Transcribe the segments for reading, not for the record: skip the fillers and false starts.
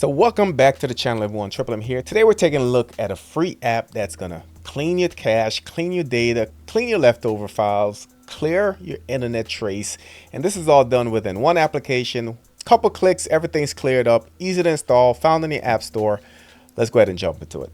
So welcome back to the channel, everyone. Triple M here. Today we're taking a look at a free app that's gonna clean your cache, clean your data, clean your leftover files, clear your internet trace, and this is all done within one application. Couple clicks, everything's cleared up, easy to install, found in the App Store. Let's go ahead and jump into it.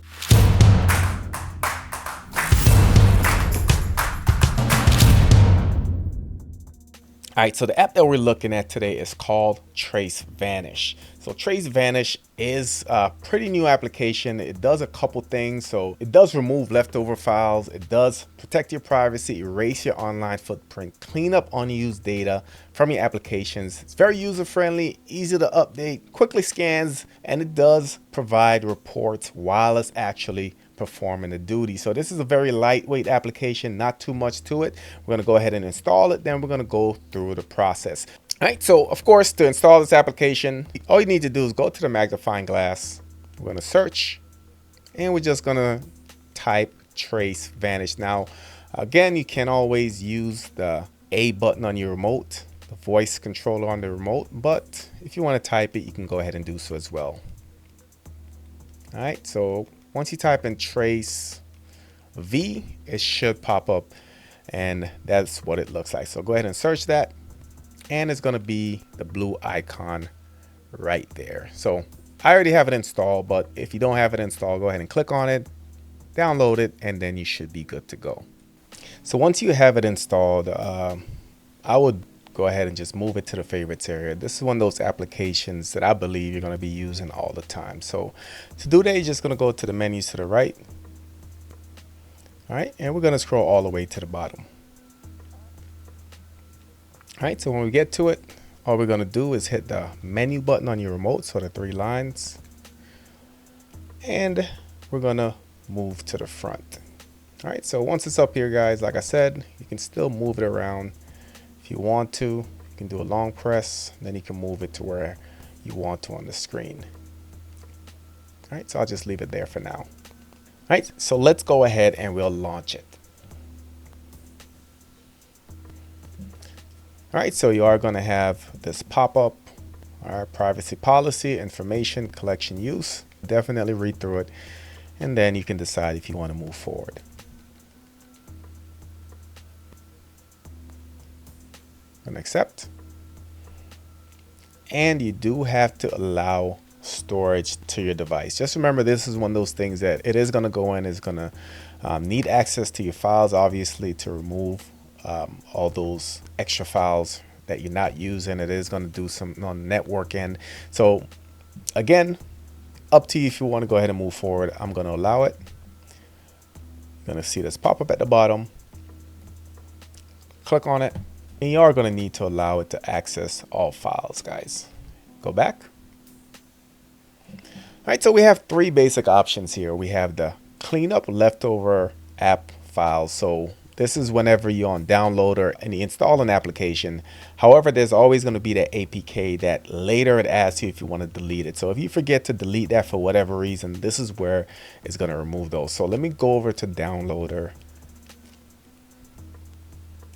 All right, so the app that we're looking at today is called TraceVanish. So TraceVanish is a pretty new application. It does a couple things. So it does remove leftover files. It does protect your privacy, erase your online footprint, clean up unused data from your applications. It's very user-friendly, easy to update, quickly scans, and it does provide reports while it's actually performing the duty. So this is a very lightweight application, not too much to it. We're going to go ahead and install it, then we're going to go through the process. All right, so of course, to install this application, all you need to do is go to the magnifying glass. We're going to search, and we're just going to type TraceVanish. Now, again, you can always use the A button on your remote, the voice controller on the remote, but if you want to type it, you can go ahead and do so as well. All right, so once you type in Trace V, it should pop up, and that's what it looks like. So go ahead and search that, and it's going to be the blue icon right there. So I already have it installed, but if you don't have it installed, go ahead and click on it, download it, and then you should be good to go. So once you have it installed, I would go ahead and just move it to the favorites area. This is one of those applications that I believe you're going to be using all the time. So to do that, you're just going to go to the menus to the right. All right, and we're going to scroll all the way to the bottom. All right, so when we get to it, all we're going to do is hit the menu button on your remote, so the three lines, and we're going to move to the front. All right, so once it's up here, guys, like I said, you can still move it around. If you want to, you can do a long press, then you can move it to where you want to on the screen. All right, so I'll just leave it there for now. All right, so let's go ahead and we'll launch it. All right, so you are going to have this pop-up, our privacy policy, information collection use. Definitely read through it, and then you can decide if you want to move forward. And accept. And you do have to allow storage to your device. Just remember, this is one of those things that it is going to go in, is going to need access to your files, obviously, to remove all those extra files that you're not using. It is going to do some on the network end. So again, up to you if you want to go ahead and move forward. I'm going to allow it. You're going to see this pop up at the bottom. Click on it. And you are going to need to allow it to access all files, guys. Go back. All right, so we have three basic options here. We have the clean up leftover app files. So this is whenever you're on downloader and you install an application. However, there's always going to be that APK that later it asks you if you want to delete it. So if you forget to delete that for whatever reason, this is where it's going to remove those. So let me go over to downloader.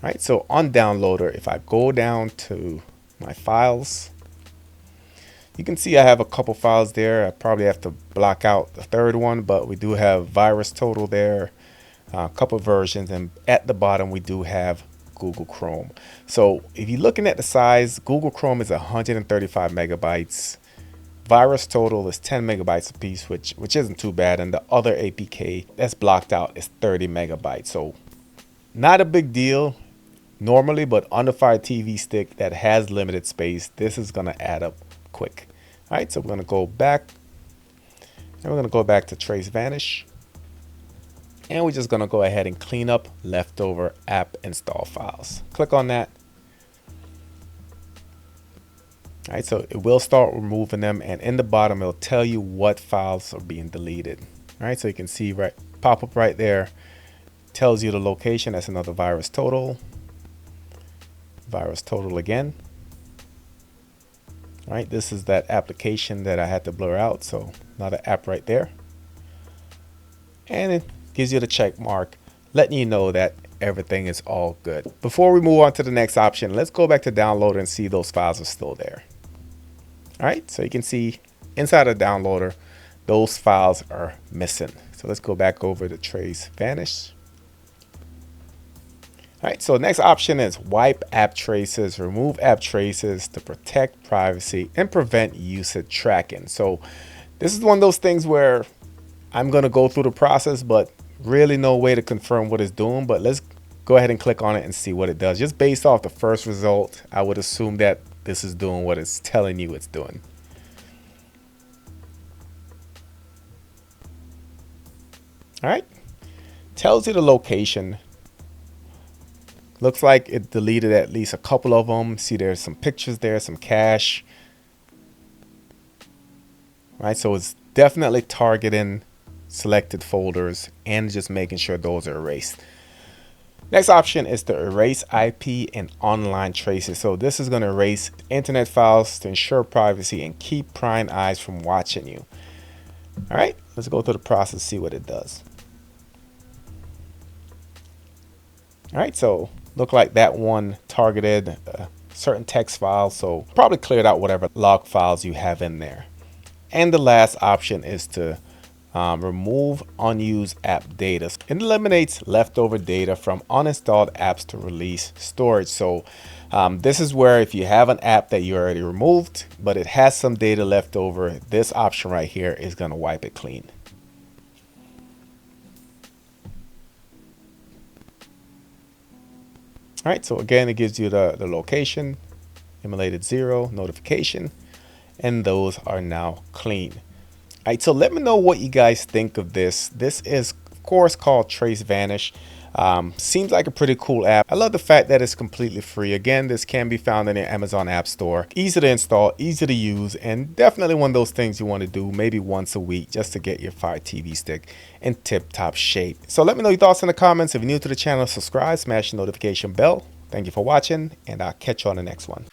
All right, so on downloader, if I go down to my files, you can see I have a couple files there. I probably have to block out the third one, but we do have VirusTotal there, a couple versions, and at the bottom we do have Google Chrome. So if you're looking at the size, Google Chrome is 135 megabytes. VirusTotal is 10 megabytes a piece, which isn't too bad, and the other APK that's blocked out is 30 megabytes. So not a big deal normally, but on the Fire TV stick that has limited space, this is going to add up quick. All right, so we're going to go back, and we're going to go back to TraceVanish, and we're just going to go ahead and clean up leftover app install files. Click on that. All right, so it will start removing them, and in the bottom it'll tell you what files are being deleted. All right, so you can see right pop up right there, tells you the location. That's another VirusTotal. VirusTotal again. All right, this is that application that I had to blur out, so another app right there, and it gives you the check mark letting you know that everything is all good. Before we move on to the next option, let's go back to download and see those files are still there. All right, so you can see inside of the downloader, those files are missing. So let's go back over to TraceVanish. All right, so the next option is wipe app traces, remove app traces to protect privacy and prevent usage tracking. So this is one of those things where I'm going to go through the process, but really no way to confirm what it's doing. But let's go ahead and click on it and see what it does. Just based off the first result, I would assume that this is doing what it's telling you it's doing. All right, tells you the location. Looks like it deleted at least a couple of them. See, there's some pictures there, some cache. Right, so it's definitely targeting selected folders and just making sure those are erased. Next option is to erase IP and online traces. So this is going to erase internet files to ensure privacy and keep prying eyes from watching you. All right, let's go through the process, see what it does. All right, so look like that one targeted certain text files, so probably cleared out whatever log files you have in there. And the last option is to remove unused app data. It eliminates leftover data from uninstalled apps to release storage. So this is where if you have an app that you already removed, but it has some data left over, this option right here is going to wipe it clean. All right, so again, it gives you the location, emulated 0, notification, and those are now clean. All right, so let me know what you guys think of this. This is, of course, called TraceVanish. Seems like a pretty cool app. I love the fact that it's completely free. Again, this can be found in the Amazon App Store. Easy to install, easy to use, and definitely one of those things you want to do maybe once a week just to get your Fire TV stick in tip-top shape. So let me know your thoughts in the comments. If you're new to the channel, subscribe, smash the notification bell. Thank you for watching, and I'll catch you on the next one.